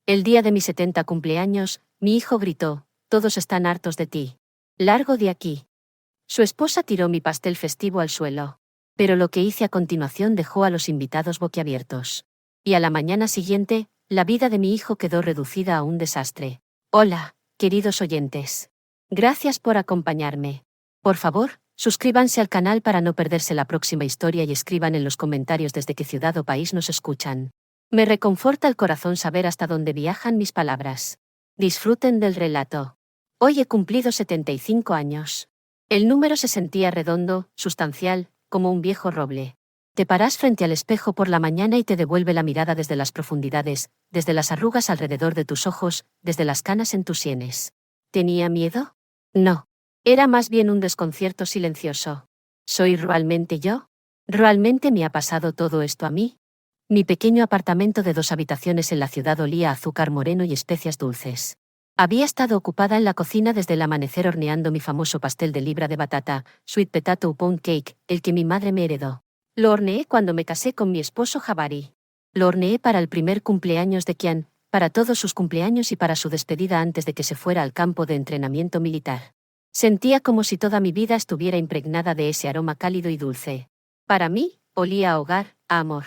El día de mi 70 cumpleaños, mi hijo gritó, todos están hartos de ti. Largo de aquí. Su esposa tiró mi pastel festivo al suelo. Pero lo que hice a continuación dejó a los invitados boquiabiertos. Y a la mañana siguiente, la vida de mi hijo quedó reducida a un desastre. Hola, queridos oyentes. Gracias por acompañarme. Por favor, suscríbanse al canal para no perderse la próxima historia y escriban en los comentarios desde qué ciudad o país nos escuchan. Me reconforta el corazón saber hasta dónde viajan mis palabras. Disfruten del relato. Hoy he cumplido 75 años. El número se sentía redondo, sustancial, como un viejo roble. Te paras frente al espejo por la mañana y te devuelve la mirada desde las profundidades, desde las arrugas alrededor de tus ojos, desde las canas en tus sienes. ¿Tenía miedo? No. Era más bien un desconcierto silencioso. ¿Soy realmente yo? ¿Realmente me ha pasado todo esto a mí? Mi pequeño apartamento de 2 habitaciones en la ciudad olía a azúcar moreno y especias dulces. Había estado ocupada en la cocina desde el amanecer horneando mi famoso pastel de libra de batata, sweet potato pound cake, el que mi madre me heredó. Lo horneé cuando me casé con mi esposo Jabari. Lo horneé para el primer cumpleaños de Kian, para todos sus cumpleaños y para su despedida antes de que se fuera al campo de entrenamiento militar. Sentía como si toda mi vida estuviera impregnada de ese aroma cálido y dulce. Para mí, olía a hogar, a amor.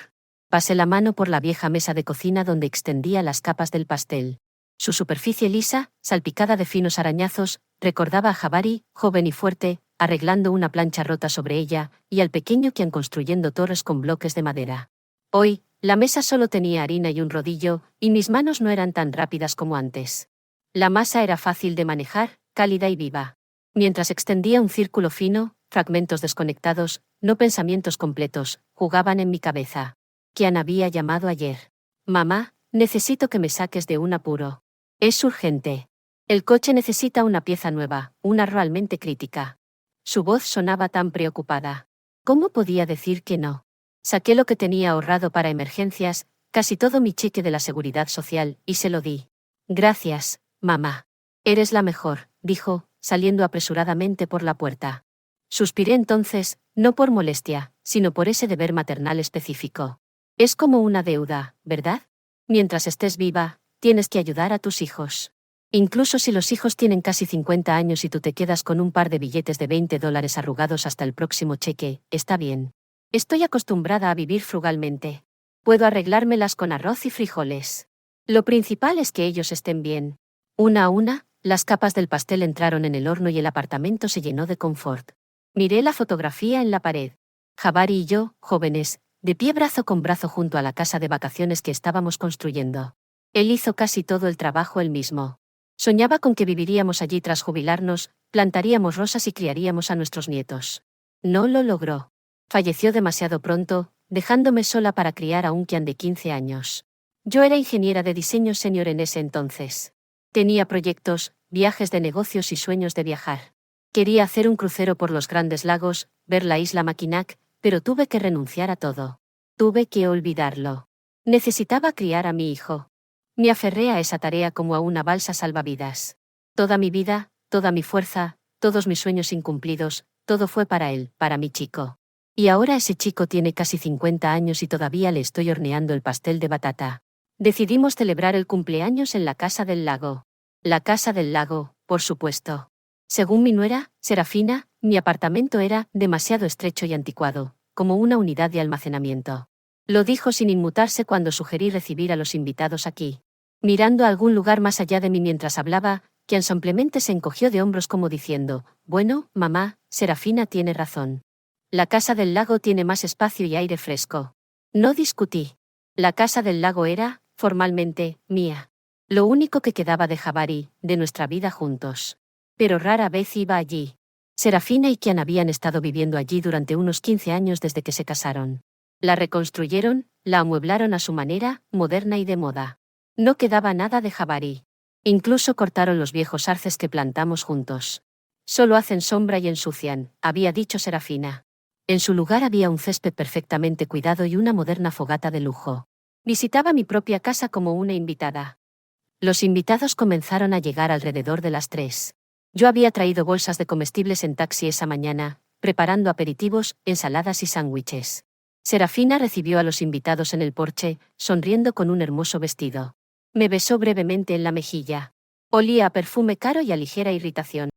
Pasé la mano por la vieja mesa de cocina donde extendía las capas del pastel. Su superficie lisa, salpicada de finos arañazos, recordaba a Jabari, joven y fuerte, arreglando una plancha rota sobre ella, y al pequeño Kian construyendo torres con bloques de madera. Hoy, la mesa solo tenía harina y un rodillo, y mis manos no eran tan rápidas como antes. La masa era fácil de manejar, cálida y viva. Mientras extendía un círculo fino, fragmentos desconectados, no pensamientos completos, jugaban en mi cabeza. Kian había llamado ayer. Mamá, necesito que me saques de un apuro. Es urgente. El coche necesita una pieza nueva, una realmente crítica. Su voz sonaba tan preocupada. ¿Cómo podía decir que no? Saqué lo que tenía ahorrado para emergencias, casi todo mi cheque de la seguridad social, y se lo di. Gracias, mamá. Eres la mejor, dijo, saliendo apresuradamente por la puerta. Suspiré entonces, no por molestia, sino por ese deber maternal específico. Es como una deuda, ¿verdad? Mientras estés viva, tienes que ayudar a tus hijos. Incluso si los hijos tienen casi 50 años y tú te quedas con un par de billetes de $20 arrugados hasta el próximo cheque, está bien. Estoy acostumbrada a vivir frugalmente. Puedo arreglármelas con arroz y frijoles. Lo principal es que ellos estén bien. Una a una, las capas del pastel entraron en el horno y el apartamento se llenó de confort. Miré la fotografía en la pared. Jabari y yo, jóvenes, de pie brazo con brazo junto a la casa de vacaciones que estábamos construyendo. Él hizo casi todo el trabajo él mismo. Soñaba con que viviríamos allí tras jubilarnos, plantaríamos rosas y criaríamos a nuestros nietos. No lo logró. Falleció demasiado pronto, dejándome sola para criar a un Kian de 15 años. Yo era ingeniera de diseño senior en ese entonces. Tenía proyectos, viajes de negocios y sueños de viajar. Quería hacer un crucero por los Grandes Lagos, ver la isla Mackinac, pero tuve que renunciar a todo. Tuve que olvidarlo. Necesitaba criar a mi hijo. Me aferré a esa tarea como a una balsa salvavidas. Toda mi vida, toda mi fuerza, todos mis sueños incumplidos, todo fue para él, para mi chico. Y ahora ese chico tiene casi 50 años y todavía le estoy horneando el pastel de batata. Decidimos celebrar el cumpleaños en la Casa del Lago. La Casa del Lago, por supuesto. Según mi nuera, Serafina, mi apartamento era demasiado estrecho y anticuado, como una unidad de almacenamiento. Lo dijo sin inmutarse cuando sugerí recibir a los invitados aquí. Mirando a algún lugar más allá de mí mientras hablaba, Kian simplemente se encogió de hombros como diciendo, bueno, mamá, Serafina tiene razón. La Casa del Lago tiene más espacio y aire fresco. No discutí. La Casa del Lago era, formalmente, mía. Lo único que quedaba de Jabari, de nuestra vida juntos. Pero rara vez iba allí. Serafina y Kian habían estado viviendo allí durante unos 15 años desde que se casaron. La reconstruyeron, la amueblaron a su manera, moderna y de moda. No quedaba nada de Jabari. Incluso cortaron los viejos arces que plantamos juntos. Solo hacen sombra y ensucian, había dicho Serafina. En su lugar había un césped perfectamente cuidado y una moderna fogata de lujo. Visitaba mi propia casa como una invitada. Los invitados comenzaron a llegar alrededor de las 3. Yo había traído bolsas de comestibles en taxi esa mañana, preparando aperitivos, ensaladas y sándwiches. Serafina recibió a los invitados en el porche, sonriendo con un hermoso vestido. Me besó brevemente en la mejilla. Olía a perfume caro y a ligera irritación.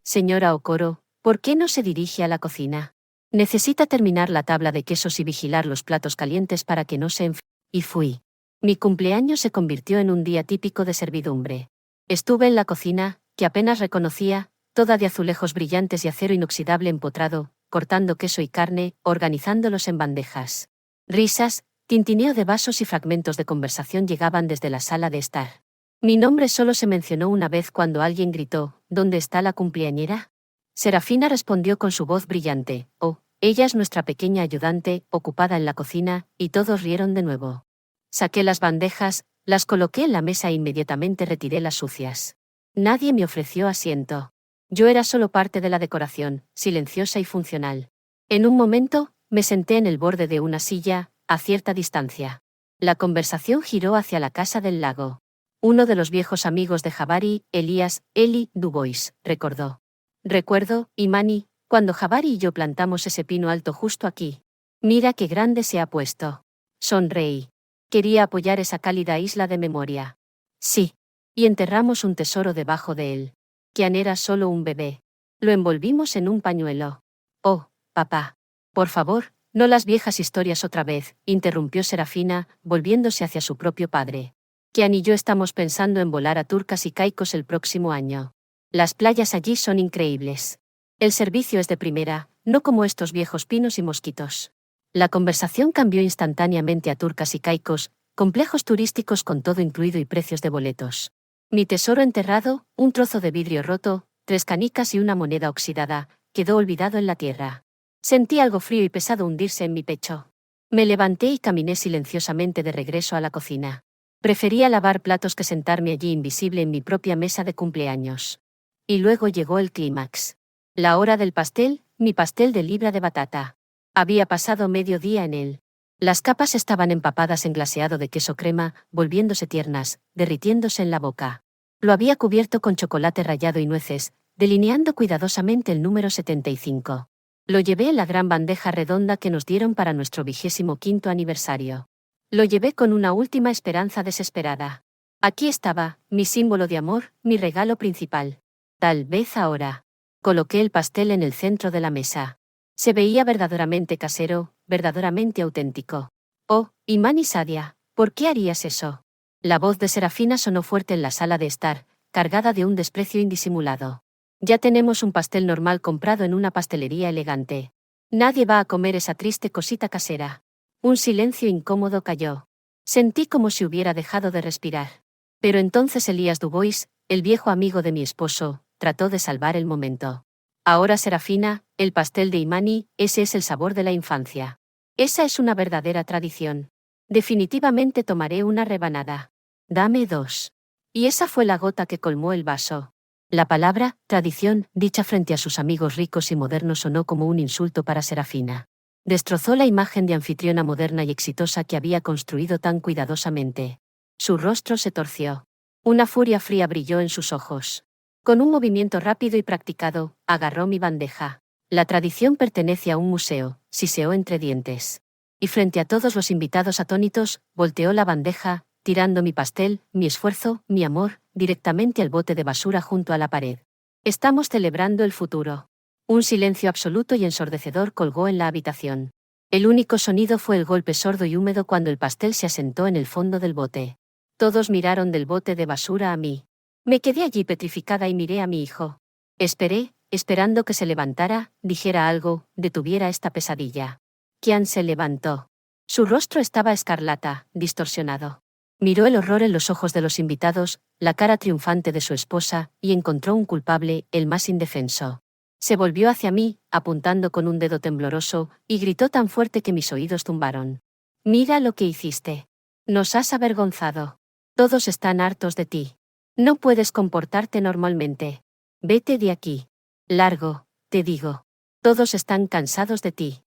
Señora Okoro, ¿por qué no se dirige a la cocina? Necesita terminar la tabla de quesos y vigilar los platos calientes para que no se enfríen. Y fui. Mi cumpleaños se convirtió en un día típico de servidumbre. Estuve en la cocina, que apenas reconocía, toda de azulejos brillantes y acero inoxidable empotrado, cortando queso y carne, organizándolos en bandejas. Risas, tintineo de vasos y fragmentos de conversación llegaban desde la sala de estar. Mi nombre solo se mencionó una vez cuando alguien gritó, ¿dónde está la cumpleañera? Serafina respondió con su voz brillante, oh, ella es nuestra pequeña ayudante, ocupada en la cocina, y todos rieron de nuevo. Saqué las bandejas, las coloqué en la mesa e inmediatamente retiré las sucias. Nadie me ofreció asiento. Yo era solo parte de la decoración, silenciosa y funcional. En un momento, me senté en el borde de una silla, a cierta distancia. La conversación giró hacia la casa del lago. Uno de los viejos amigos de Jabari, Elías, Eli Dubois, recordó. Recuerdo, Imani, cuando Jabari y yo plantamos ese pino alto justo aquí. Mira qué grande se ha puesto. Sonreí. Quería apoyar esa cálida isla de memoria. Sí. Y enterramos un tesoro debajo de él. Kian era solo un bebé. Lo envolvimos en un pañuelo. Oh, papá. Por favor, no las viejas historias otra vez, interrumpió Serafina, volviéndose hacia su propio padre. Kian y yo estamos pensando en volar a Turcas y Caicos el próximo año. Las playas allí son increíbles. El servicio es de primera, no como estos viejos pinos y mosquitos. La conversación cambió instantáneamente a Turcas y Caicos, complejos turísticos con todo incluido y precios de boletos. Mi tesoro enterrado, un trozo de vidrio roto, 3 canicas y una moneda oxidada, quedó olvidado en la tierra. Sentí algo frío y pesado hundirse en mi pecho. Me levanté y caminé silenciosamente de regreso a la cocina. Prefería lavar platos que sentarme allí invisible en mi propia mesa de cumpleaños. Y luego llegó el clímax. La hora del pastel, mi pastel de libra de batata. Había pasado medio día en él. Las capas estaban empapadas en glaseado de queso crema, volviéndose tiernas, derritiéndose en la boca. Lo había cubierto con chocolate rallado y nueces, delineando cuidadosamente el número 75. Lo llevé en la gran bandeja redonda que nos dieron para nuestro 25º aniversario. Lo llevé con una última esperanza desesperada. Aquí estaba, mi símbolo de amor, mi regalo principal. Tal vez ahora. Coloqué el pastel en el centro de la mesa. Se veía verdaderamente casero, verdaderamente auténtico. Oh, Imani Sadia, ¿por qué harías eso? La voz de Serafina sonó fuerte en la sala de estar, cargada de un desprecio indisimulado. Ya tenemos un pastel normal comprado en una pastelería elegante. Nadie va a comer esa triste cosita casera. Un silencio incómodo cayó. Sentí como si hubiera dejado de respirar. Pero entonces Elías Dubois, el viejo amigo de mi esposo, trató de salvar el momento. Ahora Serafina, el pastel de Imani, ese es el sabor de la infancia. Esa es una verdadera tradición. Definitivamente tomaré una rebanada. Dame 2. Y esa fue la gota que colmó el vaso. La palabra, tradición, dicha frente a sus amigos ricos y modernos sonó como un insulto para Serafina. Destrozó la imagen de anfitriona moderna y exitosa que había construido tan cuidadosamente. Su rostro se torció. Una furia fría brilló en sus ojos. Con un movimiento rápido y practicado, agarró mi bandeja. La tradición pertenece a un museo, siseó entre dientes. Y frente a todos los invitados atónitos, volteó la bandeja, tirando mi pastel, mi esfuerzo, mi amor, directamente al bote de basura junto a la pared. Estamos celebrando el futuro. Un silencio absoluto y ensordecedor colgó en la habitación. El único sonido fue el golpe sordo y húmedo cuando el pastel se asentó en el fondo del bote. Todos miraron del bote de basura a mí. Me quedé allí petrificada y miré a mi hijo. Esperé, esperando que se levantara, dijera algo, detuviera esta pesadilla. Kian se levantó. Su rostro estaba escarlata, distorsionado. Miró el horror en los ojos de los invitados, la cara triunfante de su esposa, y encontró un culpable, el más indefenso. Se volvió hacia mí, apuntando con un dedo tembloroso, y gritó tan fuerte que mis oídos tumbaron. Mira lo que hiciste. Nos has avergonzado. Todos están hartos de ti. No puedes comportarte normalmente. Vete de aquí. Largo, te digo. Todos están cansados de ti.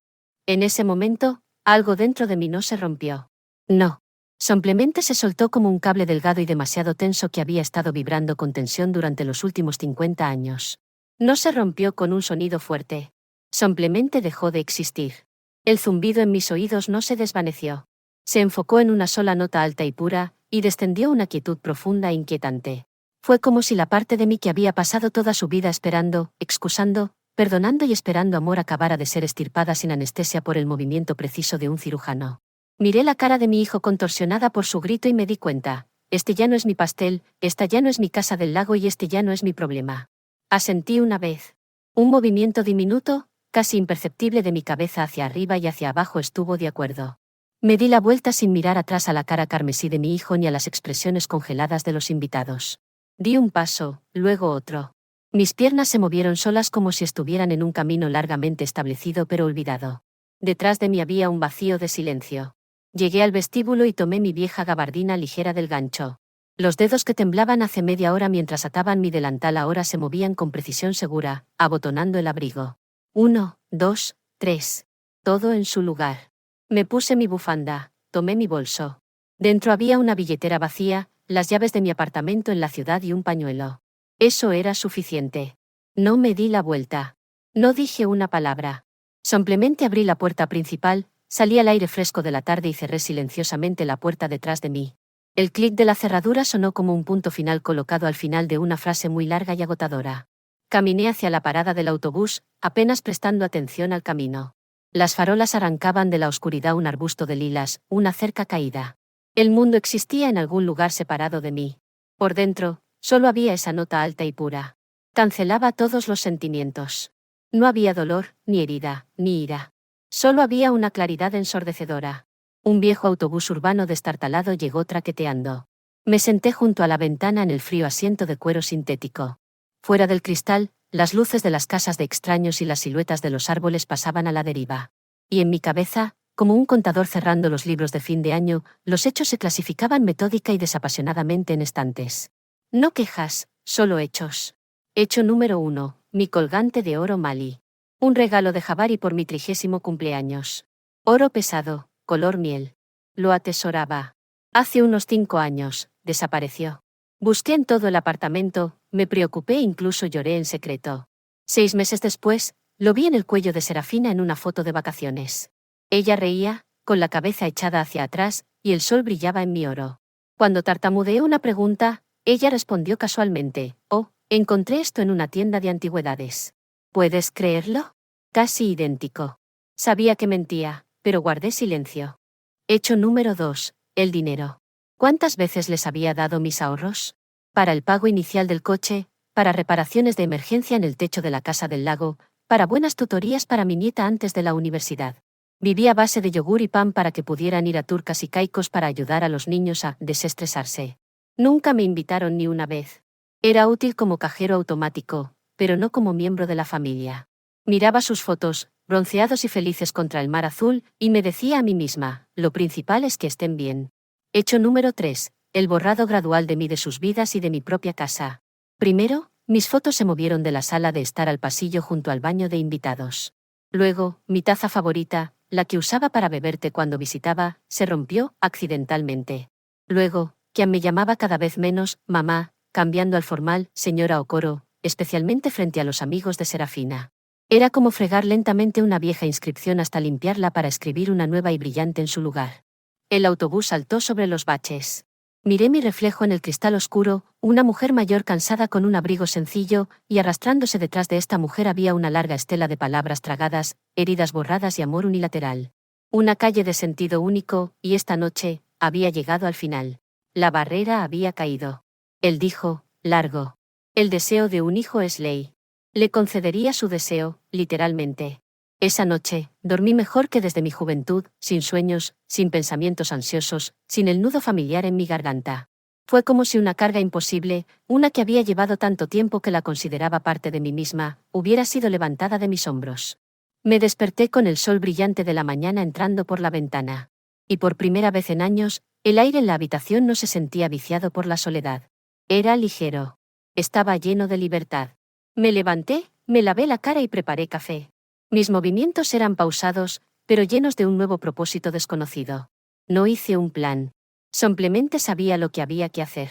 En ese momento, algo dentro de mí no se rompió. No. Simplemente se soltó como un cable delgado y demasiado tenso que había estado vibrando con tensión durante los últimos 50 años. No se rompió con un sonido fuerte. Simplemente dejó de existir. El zumbido en mis oídos no se desvaneció. Se enfocó en una sola nota alta y pura, y descendió una quietud profunda e inquietante. Fue como si la parte de mí que había pasado toda su vida esperando, excusando, perdonando y esperando amor acabara de ser estirpada sin anestesia por el movimiento preciso de un cirujano. Miré la cara de mi hijo contorsionada por su grito y me di cuenta, este ya no es mi pastel, esta ya no es mi casa del lago y este ya no es mi problema. Asentí una vez. Un movimiento diminuto, casi imperceptible de mi cabeza hacia arriba y hacia abajo estuvo de acuerdo. Me di la vuelta sin mirar atrás a la cara carmesí de mi hijo ni a las expresiones congeladas de los invitados. Di un paso, luego otro. Mis piernas se movieron solas como si estuvieran en un camino largamente establecido pero olvidado. Detrás de mí había un vacío de silencio. Llegué al vestíbulo y tomé mi vieja gabardina ligera del gancho. Los dedos que temblaban hace media hora mientras ataban mi delantal ahora se movían con precisión segura, abotonando el abrigo. 1, 2, 3. Todo en su lugar. Me puse mi bufanda, tomé mi bolso. Dentro había una billetera vacía, las llaves de mi apartamento en la ciudad y un pañuelo. Eso era suficiente. No me di la vuelta. No dije una palabra. Simplemente abrí la puerta principal, salí al aire fresco de la tarde y cerré silenciosamente la puerta detrás de mí. El clic de la cerradura sonó como un punto final colocado al final de una frase muy larga y agotadora. Caminé hacia la parada del autobús, apenas prestando atención al camino. Las farolas arrancaban de la oscuridad un arbusto de lilas, una cerca caída. El mundo existía en algún lugar separado de mí. Por dentro, solo había esa nota alta y pura. Cancelaba todos los sentimientos. No había dolor, ni herida, ni ira. Solo había una claridad ensordecedora. Un viejo autobús urbano destartalado llegó traqueteando. Me senté junto a la ventana en el frío asiento de cuero sintético. Fuera del cristal, las luces de las casas de extraños y las siluetas de los árboles pasaban a la deriva. Y en mi cabeza, como un contador cerrando los libros de fin de año, los hechos se clasificaban metódica y desapasionadamente en estantes. No quejas, solo hechos. Hecho número 1, mi colgante de oro Mali. Un regalo de Jabari por mi 30º cumpleaños. Oro pesado, color miel. Lo atesoraba. Hace unos 5 años, desapareció. Busqué en todo el apartamento, me preocupé e incluso lloré en secreto. 6 meses después, lo vi en el cuello de Serafina en una foto de vacaciones. Ella reía, con la cabeza echada hacia atrás, y el sol brillaba en mi oro. Cuando tartamudeé una pregunta, ella respondió casualmente, «Oh, encontré esto en una tienda de antigüedades». ¿Puedes creerlo? Casi idéntico. Sabía que mentía, pero guardé silencio. Hecho número 2, el dinero. ¿Cuántas veces les había dado mis ahorros? Para el pago inicial del coche, para reparaciones de emergencia en el techo de la casa del lago, para buenas tutorías para mi nieta antes de la universidad. Vivía a base de yogur y pan para que pudieran ir a Turcas y Caicos para ayudar a los niños a desestresarse. Nunca me invitaron ni una vez. Era útil como cajero automático, pero no como miembro de la familia. Miraba sus fotos, bronceados y felices contra el mar azul, y me decía a mí misma, lo principal es que estén bien. Hecho número 3, el borrado gradual de mí de sus vidas y de mi propia casa. Primero, mis fotos se movieron de la sala de estar al pasillo junto al baño de invitados. Luego, mi taza favorita, la que usaba para beber té cuando visitaba, se rompió, accidentalmente. Luego, quien me llamaba cada vez menos, mamá, cambiando al formal, señora Okoro, especialmente frente a los amigos de Serafina. Era como fregar lentamente una vieja inscripción hasta limpiarla para escribir una nueva y brillante en su lugar. El autobús saltó sobre los baches. Miré mi reflejo en el cristal oscuro, una mujer mayor cansada con un abrigo sencillo, y arrastrándose detrás de esta mujer había una larga estela de palabras tragadas, heridas borradas y amor unilateral. Una calle de sentido único, y esta noche, había llegado al final. La barrera había caído. Él dijo, largo. El deseo de un hijo es ley. Le concedería su deseo, literalmente. Esa noche, dormí mejor que desde mi juventud, sin sueños, sin pensamientos ansiosos, sin el nudo familiar en mi garganta. Fue como si una carga imposible, una que había llevado tanto tiempo que la consideraba parte de mí misma, hubiera sido levantada de mis hombros. Me desperté con el sol brillante de la mañana entrando por la ventana. Y por primera vez en años, el aire en la habitación no se sentía viciado por la soledad. Era ligero. Estaba lleno de libertad. Me levanté, me lavé la cara y preparé café. Mis movimientos eran pausados, pero llenos de un nuevo propósito desconocido. No hice un plan. Simplemente sabía lo que había que hacer.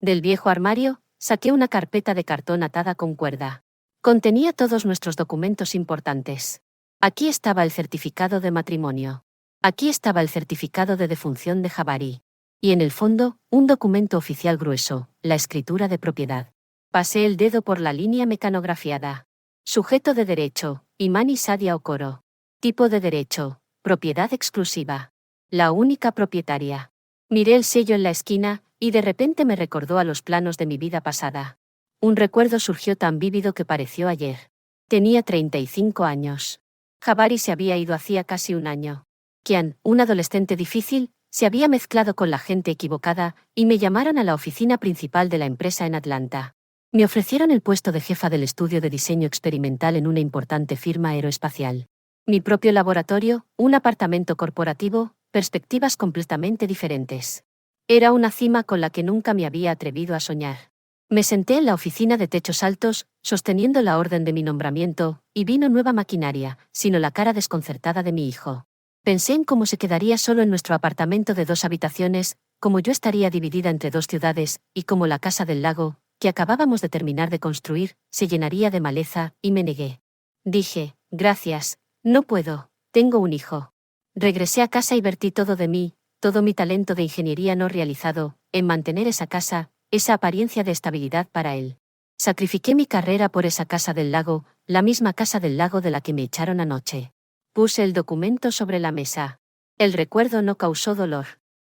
Del viejo armario, saqué una carpeta de cartón atada con cuerda. Contenía todos nuestros documentos importantes. Aquí estaba el certificado de matrimonio. Aquí estaba el certificado de defunción de Jabari. Y en el fondo, un documento oficial grueso, la escritura de propiedad. Pasé el dedo por la línea mecanografiada. Sujeto de derecho, Imani Sadia Okoro. Tipo de derecho, propiedad exclusiva. La única propietaria. Miré el sello en la esquina, y de repente me recordó a los planos de mi vida pasada. Un recuerdo surgió tan vívido que pareció ayer. Tenía 35 años. Jabari se había ido hacía casi un año. Kian, un adolescente difícil, se había mezclado con la gente equivocada, y me llamaron a la oficina principal de la empresa en Atlanta. Me ofrecieron el puesto de jefa del estudio de diseño experimental en una importante firma aeroespacial. Mi propio laboratorio, un apartamento corporativo, perspectivas completamente diferentes. Era una cima con la que nunca me había atrevido a soñar. Me senté en la oficina de techos altos, sosteniendo la orden de mi nombramiento, y vino nueva maquinaria, sino la cara desconcertada de mi hijo. Pensé en cómo se quedaría solo en nuestro apartamento de 2 habitaciones, cómo yo estaría dividida entre 2 ciudades, y cómo la casa del lago, que acabábamos de terminar de construir, se llenaría de maleza, y me negué. Dije, gracias, no puedo, tengo un hijo. Regresé a casa y vertí todo de mí, todo mi talento de ingeniería no realizado, en mantener esa casa, esa apariencia de estabilidad para él. Sacrifiqué mi carrera por esa casa del lago, la misma casa del lago de la que me echaron anoche. Puse el documento sobre la mesa. El recuerdo no causó dolor.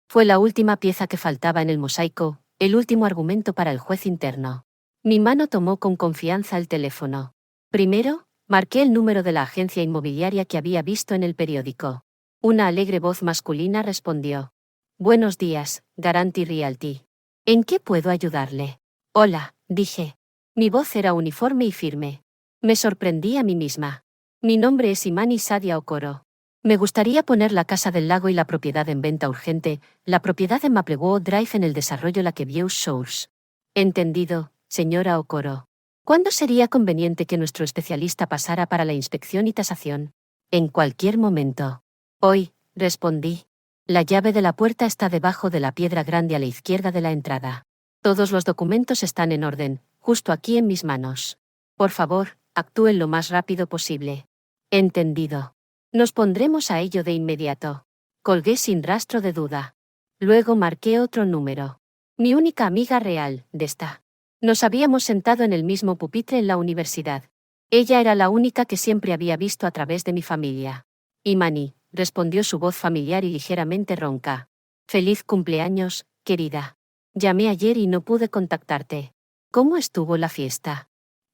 Fue la última pieza que faltaba en el mosaico, el último argumento para el juez interno. Mi mano tomó con confianza el teléfono. Primero, marqué el número de la agencia inmobiliaria que había visto en el periódico. Una alegre voz masculina respondió. Buenos días, Guaranty Realty. ¿En qué puedo ayudarle? Hola, dije. Mi voz era uniforme y firme. Me sorprendí a mí misma. Mi nombre es Imani Sadia Okoro. Me gustaría poner la casa del lago y la propiedad en venta urgente, la propiedad en Maplewood Drive en el desarrollo Lakeview Shores. Entendido, señora Okoro. ¿Cuándo sería conveniente que nuestro especialista pasara para la inspección y tasación? En cualquier momento. Hoy, respondí. La llave de la puerta está debajo de la piedra grande a la izquierda de la entrada. Todos los documentos están en orden, justo aquí en mis manos. Por favor, actúen lo más rápido posible. Entendido. Nos pondremos a ello de inmediato. Colgué sin rastro de duda. Luego marqué otro número. Mi única amiga real, Desta. Nos habíamos sentado en el mismo pupitre en la universidad. Ella era la única que siempre había visto a través de mi familia. Imani, respondió su voz familiar y ligeramente ronca. Feliz cumpleaños, querida. Llamé ayer y no pude contactarte. ¿Cómo estuvo la fiesta?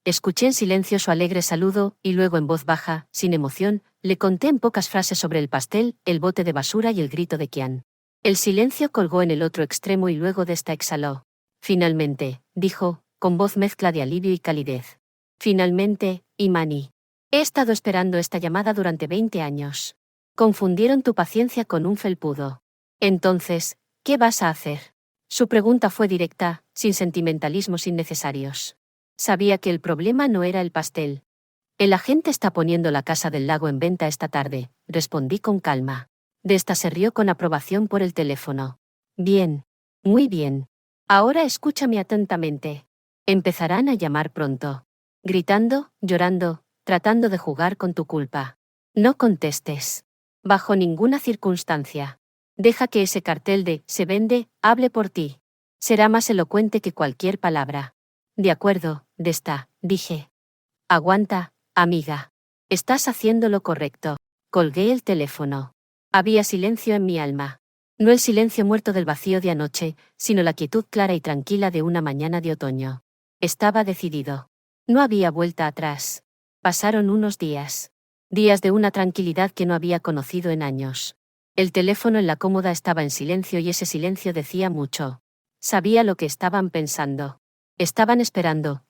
Escuché en silencio su alegre saludo, y luego en voz baja, sin emoción, le conté en pocas frases sobre el pastel, el bote de basura y el grito de Kian. El silencio colgó en el otro extremo y luego Desta exhaló. Finalmente, dijo, con voz mezcla de alivio y calidez. Finalmente, Imani. He estado esperando esta llamada durante 20 años. Confundieron tu paciencia con un felpudo. Entonces, ¿qué vas a hacer? Su pregunta fue directa, sin sentimentalismos innecesarios. Sabía que el problema no era el pastel. El agente está poniendo la casa del lago en venta esta tarde, respondí con calma. Desta se rió con aprobación por el teléfono. Bien. Muy bien. Ahora escúchame atentamente. Empezarán a llamar pronto. Gritando, llorando, tratando de jugar con tu culpa. No contestes. Bajo ninguna circunstancia. Deja que ese cartel de «se vende» hable por ti. Será más elocuente que cualquier palabra. De acuerdo, Desta, dije. Aguanta, amiga. Estás haciendo lo correcto. Colgué el teléfono. Había silencio en mi alma. No el silencio muerto del vacío de anoche, sino la quietud clara y tranquila de una mañana de otoño. Estaba decidido. No había vuelta atrás. Pasaron unos días. Días de una tranquilidad que no había conocido en años. El teléfono en la cómoda estaba en silencio y ese silencio decía mucho. Sabía lo que estaban pensando. Estaban esperando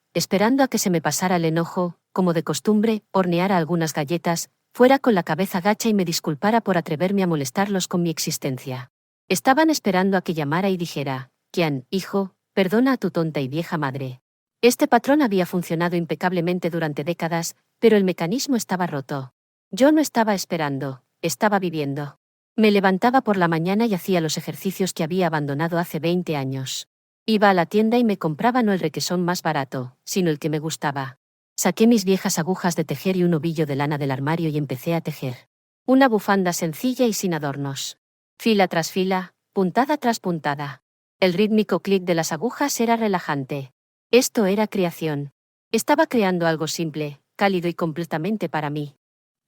a que se me pasara el enojo, como de costumbre, horneara algunas galletas, fuera con la cabeza gacha y me disculpara por atreverme a molestarlos con mi existencia. Estaban esperando a que llamara y dijera, Kian, hijo, perdona a tu tonta y vieja madre. Este patrón había funcionado impecablemente durante décadas, pero el mecanismo estaba roto. Yo no estaba esperando, estaba viviendo. Me levantaba por la mañana y hacía los ejercicios que había abandonado hace 20 años. Iba a la tienda y me compraba no el requesón más barato, sino el que me gustaba. Saqué mis viejas agujas de tejer y un ovillo de lana del armario y empecé a tejer. Una bufanda sencilla y sin adornos. Fila tras fila, puntada tras puntada. El rítmico clic de las agujas era relajante. Esto era creación. Estaba creando algo simple, cálido y completamente para mí.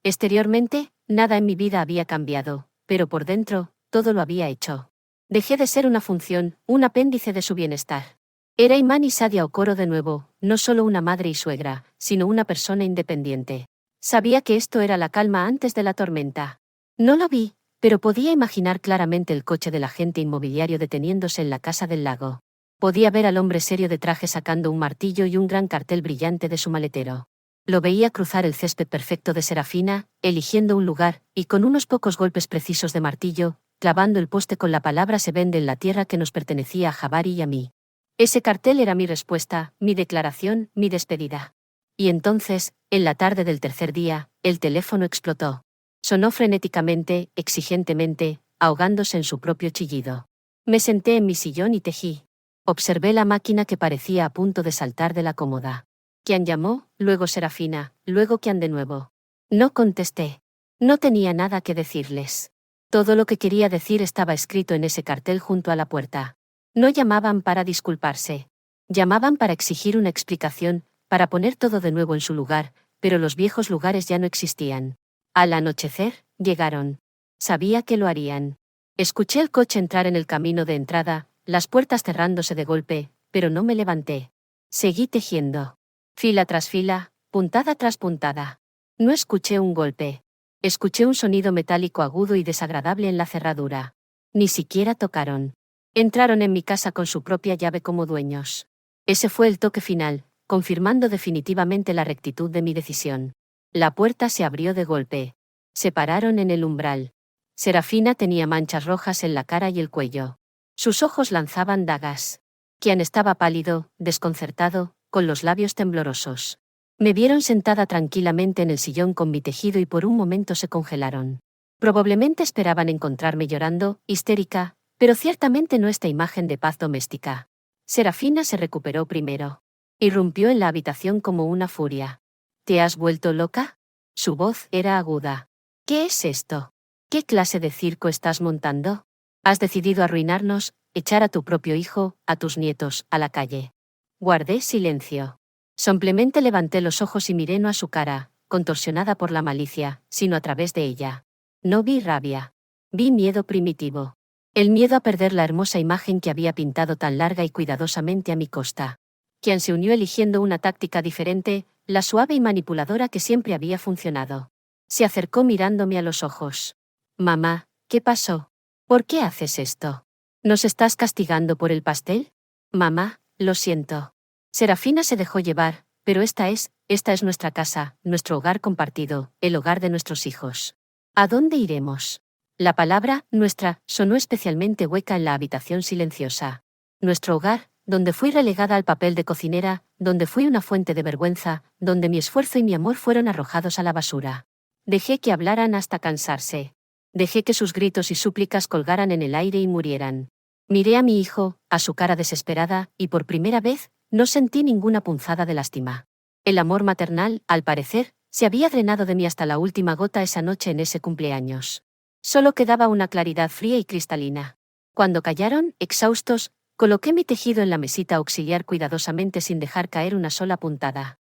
Exteriormente, nada en mi vida había cambiado, pero por dentro, todo lo había hecho. Dejé de ser una función, un apéndice de su bienestar. Era Imán y Sadia Okoro de nuevo, no solo una madre y suegra, sino una persona independiente. Sabía que esto era la calma antes de la tormenta. No lo vi, pero podía imaginar claramente el coche del agente inmobiliario deteniéndose en la casa del lago. Podía ver al hombre serio de traje sacando un martillo y un gran cartel brillante de su maletero. Lo veía cruzar el césped perfecto de Serafina, eligiendo un lugar, y con unos pocos golpes precisos de martillo, clavando el poste con la palabra se vende en la tierra que nos pertenecía a Jabari y a mí. Ese cartel era mi respuesta, mi declaración, mi despedida. Y entonces, en la tarde del tercer día, el teléfono explotó. Sonó frenéticamente, exigentemente, ahogándose en su propio chillido. Me senté en mi sillón y tejí. Observé la máquina que parecía a punto de saltar de la cómoda. Kian llamó, luego Serafina, luego Kian de nuevo. No contesté. No tenía nada que decirles. Todo lo que quería decir estaba escrito en ese cartel junto a la puerta. No llamaban para disculparse. Llamaban para exigir una explicación, para poner todo de nuevo en su lugar, pero los viejos lugares ya no existían. Al anochecer, llegaron. Sabía que lo harían. Escuché el coche entrar en el camino de entrada, las puertas cerrándose de golpe, pero no me levanté. Seguí tejiendo. Fila tras fila, puntada tras puntada. No escuché un golpe. Escuché un sonido metálico agudo y desagradable en la cerradura. Ni siquiera tocaron. Entraron en mi casa con su propia llave como dueños. Ese fue el toque final, confirmando definitivamente la rectitud de mi decisión. La puerta se abrió de golpe. Se pararon en el umbral. Serafina tenía manchas rojas en la cara y el cuello. Sus ojos lanzaban dagas. Kian estaba pálido, desconcertado, con los labios temblorosos. Me vieron sentada tranquilamente en el sillón con mi tejido y por un momento se congelaron. Probablemente esperaban encontrarme llorando, histérica, pero ciertamente no esta imagen de paz doméstica. Serafina se recuperó primero. Irrumpió en la habitación como una furia. ¿Te has vuelto loca? Su voz era aguda. ¿Qué es esto? ¿Qué clase de circo estás montando? Has decidido arruinarnos, echar a tu propio hijo, a tus nietos, a la calle. Guardé silencio. Simplemente levanté los ojos y miré no a su cara, contorsionada por la malicia, sino a través de ella. No vi rabia. Vi miedo primitivo. El miedo a perder la hermosa imagen que había pintado tan larga y cuidadosamente a mi costa. Quien se unió eligiendo una táctica diferente, la suave y manipuladora que siempre había funcionado. Se acercó mirándome a los ojos. Mamá, ¿qué pasó? ¿Por qué haces esto? ¿Nos estás castigando por el pastel? Mamá, lo siento. Serafina se dejó llevar, pero esta es nuestra casa, nuestro hogar compartido, el hogar de nuestros hijos. ¿A dónde iremos? La palabra, nuestra, sonó especialmente hueca en la habitación silenciosa. Nuestro hogar, donde fui relegada al papel de cocinera, donde fui una fuente de vergüenza, donde mi esfuerzo y mi amor fueron arrojados a la basura. Dejé que hablaran hasta cansarse. Dejé que sus gritos y súplicas colgaran en el aire y murieran. Miré a mi hijo, a su cara desesperada, y por primera vez, no sentí ninguna punzada de lástima. El amor maternal, al parecer, se había drenado de mí hasta la última gota esa noche en ese cumpleaños. Solo quedaba una claridad fría y cristalina. Cuando callaron, exhaustos, coloqué mi tejido en la mesita auxiliar cuidadosamente sin dejar caer una sola puntada.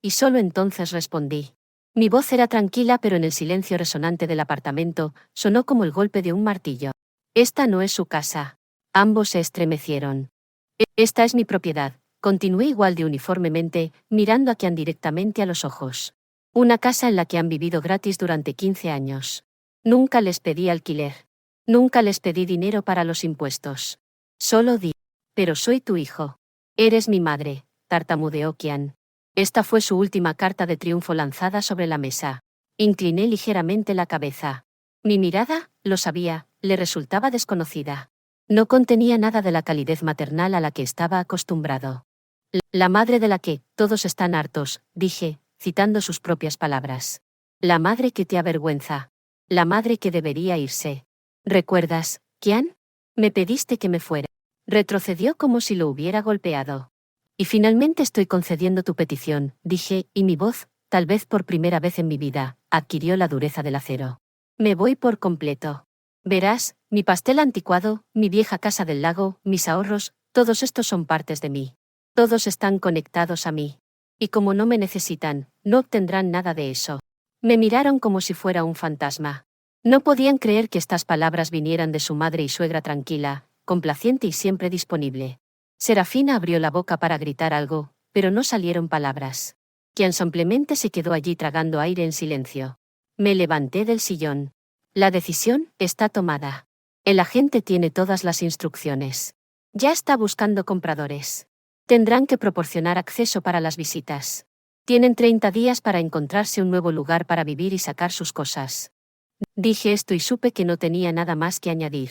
Y solo entonces respondí. Mi voz era tranquila pero en el silencio resonante del apartamento, sonó como el golpe de un martillo. Esta no es su casa. Ambos se estremecieron. Esta es mi propiedad, continué igual de uniformemente, mirando a Kian directamente a los ojos. Una casa en la que han vivido gratis durante 15 años. Nunca les pedí alquiler. Nunca les pedí dinero para los impuestos. Solo di. Pero soy tu hijo. Eres mi madre, tartamudeó Kian. Esta fue su última carta de triunfo lanzada sobre la mesa. Incliné ligeramente la cabeza. Mi mirada, lo sabía, le resultaba desconocida. No contenía nada de la calidez maternal a la que estaba acostumbrado. La madre de la que todos están hartos, dije, citando sus propias palabras. La madre que te avergüenza. La madre que debería irse. ¿Recuerdas, Kian? Me pediste que me fuera. Retrocedió como si lo hubiera golpeado. Y finalmente estoy concediendo tu petición, dije, y mi voz, tal vez por primera vez en mi vida, adquirió la dureza del acero. Me voy por completo. Verás, mi pastel anticuado, mi vieja casa del lago, mis ahorros, todos estos son partes de mí. Todos están conectados a mí. Y como no me necesitan, no obtendrán nada de eso. Me miraron como si fuera un fantasma. No podían creer que estas palabras vinieran de su madre y suegra tranquila, complaciente y siempre disponible. Serafina abrió la boca para gritar algo, pero no salieron palabras. Quien simplemente se quedó allí tragando aire en silencio. Me levanté del sillón. La decisión está tomada. El agente tiene todas las instrucciones. Ya está buscando compradores. Tendrán que proporcionar acceso para las visitas. Tienen 30 días para encontrarse un nuevo lugar para vivir y sacar sus cosas. Dije esto y supe que no tenía nada más que añadir.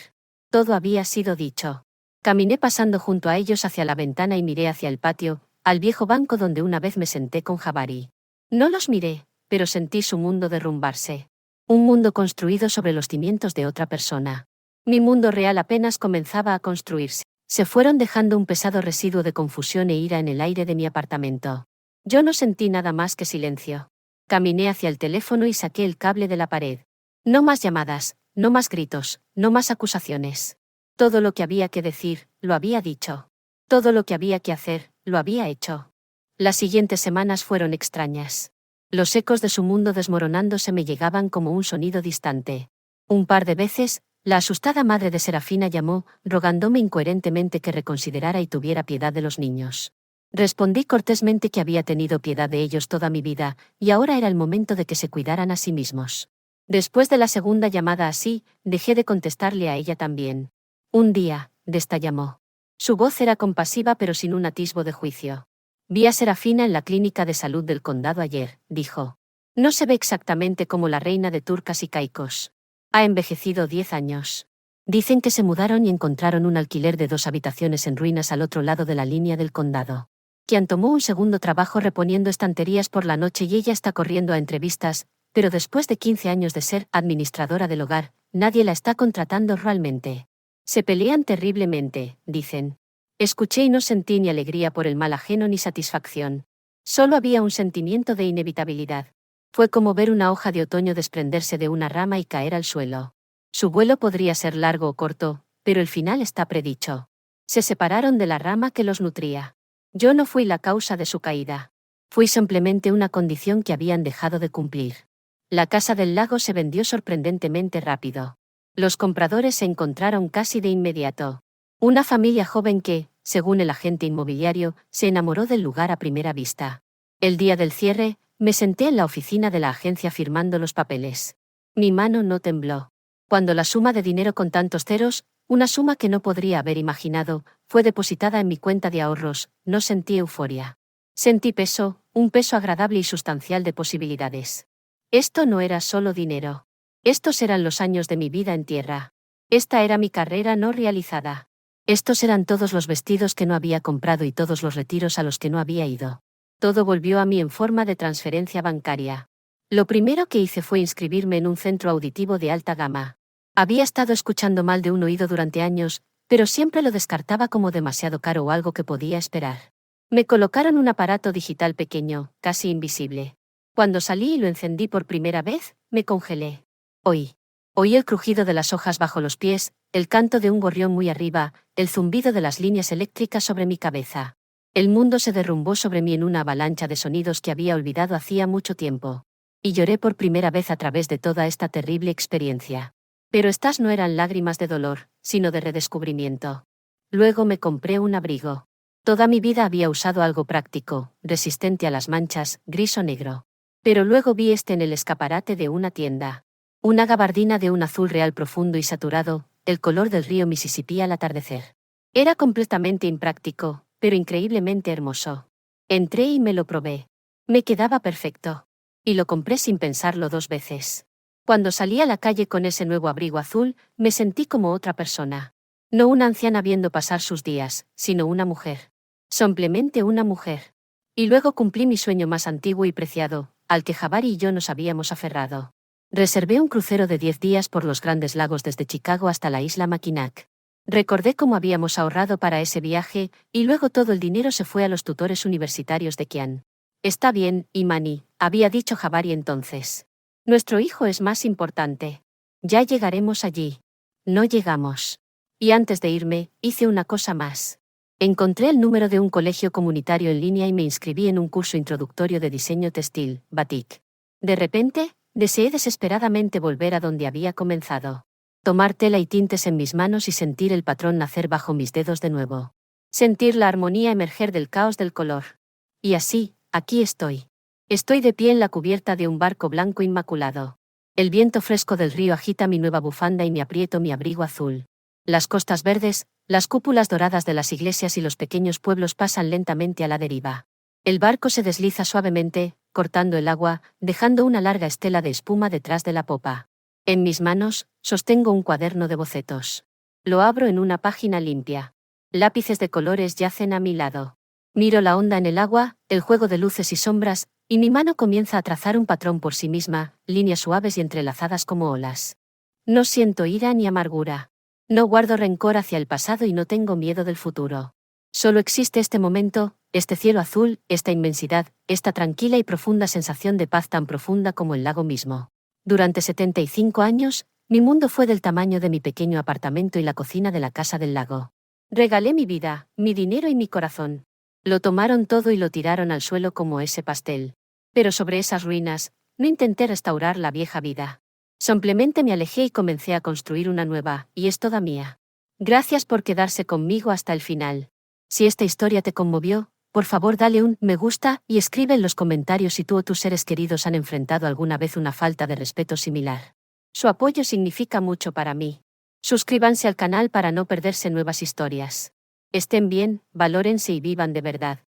Todo había sido dicho. Caminé pasando junto a ellos hacia la ventana y miré hacia el patio, al viejo banco donde una vez me senté con Jabari. No los miré, pero sentí su mundo derrumbarse. Un mundo construido sobre los cimientos de otra persona. Mi mundo real apenas comenzaba a construirse. Se fueron dejando un pesado residuo de confusión e ira en el aire de mi apartamento. Yo no sentí nada más que silencio. Caminé hacia el teléfono y saqué el cable de la pared. No más llamadas, no más gritos, no más acusaciones. Todo lo que había que decir, lo había dicho. Todo lo que había que hacer, lo había hecho. Las siguientes semanas fueron extrañas. Los ecos de su mundo desmoronándose me llegaban como un sonido distante. Un par de veces, la asustada madre de Serafina llamó, rogándome incoherentemente que reconsiderara y tuviera piedad de los niños. Respondí cortésmente que había tenido piedad de ellos toda mi vida, y ahora era el momento de que se cuidaran a sí mismos. Después de la segunda llamada así, dejé de contestarle a ella también. Un día, Desta llamó. Su voz era compasiva pero sin un atisbo de juicio. Vi a Serafina en la clínica de salud del condado ayer, dijo. No se ve exactamente como la reina de Turcas y Caicos. Ha envejecido 10 años. Dicen que se mudaron y encontraron un alquiler de 2 habitaciones en ruinas al otro lado de la línea del condado. Kian tomó un segundo trabajo reponiendo estanterías por la noche y ella está corriendo a entrevistas, pero después de 15 años de ser administradora del hogar, nadie la está contratando realmente. Se pelean terriblemente, dicen. Escuché y no sentí ni alegría por el mal ajeno ni satisfacción. Solo había un sentimiento de inevitabilidad. Fue como ver una hoja de otoño desprenderse de una rama y caer al suelo. Su vuelo podría ser largo o corto, pero el final está predicho. Se separaron de la rama que los nutría. Yo no fui la causa de su caída. Fui simplemente una condición que habían dejado de cumplir. La casa del lago se vendió sorprendentemente rápido. Los compradores se encontraron casi de inmediato. Una familia joven que, según el agente inmobiliario, se enamoró del lugar a primera vista. El día del cierre, me senté en la oficina de la agencia firmando los papeles. Mi mano no tembló. Cuando la suma de dinero con tantos ceros, una suma que no podría haber imaginado, fue depositada en mi cuenta de ahorros, no sentí euforia. Sentí peso, un peso agradable y sustancial de posibilidades. Esto no era solo dinero. Estos eran los años de mi vida en tierra. Esta era mi carrera no realizada. Estos eran todos los vestidos que no había comprado y todos los retiros a los que no había ido. Todo volvió a mí en forma de transferencia bancaria. Lo primero que hice fue inscribirme en un centro auditivo de alta gama. Había estado escuchando mal de un oído durante años, pero siempre lo descartaba como demasiado caro o algo que podía esperar. Me colocaron un aparato digital pequeño, casi invisible. Cuando salí y lo encendí por primera vez, me congelé. Oí el crujido de las hojas bajo los pies, el canto de un gorrión muy arriba, el zumbido de las líneas eléctricas sobre mi cabeza. El mundo se derrumbó sobre mí en una avalancha de sonidos que había olvidado hacía mucho tiempo. Y lloré por primera vez a través de toda esta terrible experiencia. Pero estas no eran lágrimas de dolor, sino de redescubrimiento. Luego me compré un abrigo. Toda mi vida había usado algo práctico, resistente a las manchas, gris o negro. Pero luego vi este en el escaparate de una tienda. Una gabardina de un azul real profundo y saturado, el color del río Mississippi al atardecer. Era completamente impráctico, pero increíblemente hermoso. Entré y me lo probé. Me quedaba perfecto. Y lo compré sin pensarlo 2 veces. Cuando salí a la calle con ese nuevo abrigo azul, me sentí como otra persona. No una anciana viendo pasar sus días, sino una mujer. Simplemente una mujer. Y luego cumplí mi sueño más antiguo y preciado, al que Jabari y yo nos habíamos aferrado. Reservé un crucero de 10 días por los Grandes Lagos desde Chicago hasta la isla Mackinac. Recordé cómo habíamos ahorrado para ese viaje, y luego todo el dinero se fue a los tutores universitarios de Kian. Está bien, Imani, había dicho Jabari entonces. Nuestro hijo es más importante. Ya llegaremos allí. No llegamos. Y antes de irme, hice una cosa más. Encontré el número de un colegio comunitario en línea y me inscribí en un curso introductorio de diseño textil, batik. De repente, deseé desesperadamente volver a donde había comenzado. Tomar tela y tintes en mis manos y sentir el patrón nacer bajo mis dedos de nuevo. Sentir la armonía emerger del caos del color. Y así, aquí estoy. Estoy de pie en la cubierta de un barco blanco inmaculado. El viento fresco del río agita mi nueva bufanda y me aprieto mi abrigo azul. Las costas verdes, las cúpulas doradas de las iglesias y los pequeños pueblos pasan lentamente a la deriva. El barco se desliza suavemente, cortando el agua, dejando una larga estela de espuma detrás de la popa. En mis manos, sostengo un cuaderno de bocetos. Lo abro en una página limpia. Lápices de colores yacen a mi lado. Miro la onda en el agua, el juego de luces y sombras, y mi mano comienza a trazar un patrón por sí misma, líneas suaves y entrelazadas como olas. No siento ira ni amargura. No guardo rencor hacia el pasado y no tengo miedo del futuro. Solo existe este momento, este cielo azul, esta inmensidad, esta tranquila y profunda sensación de paz tan profunda como el lago mismo. Durante 75 años, mi mundo fue del tamaño de mi pequeño apartamento y la cocina de la casa del lago. Regalé mi vida, mi dinero y mi corazón. Lo tomaron todo y lo tiraron al suelo como ese pastel. Pero sobre esas ruinas, no intenté restaurar la vieja vida. Simplemente me alejé y comencé a construir una nueva, y es toda mía. Gracias por quedarse conmigo hasta el final. Si esta historia te conmovió, por favor dale un me gusta y escribe en los comentarios si tú o tus seres queridos han enfrentado alguna vez una falta de respeto similar. Su apoyo significa mucho para mí. Suscríbanse al canal para no perderse nuevas historias. Estén bien, valórense y vivan de verdad.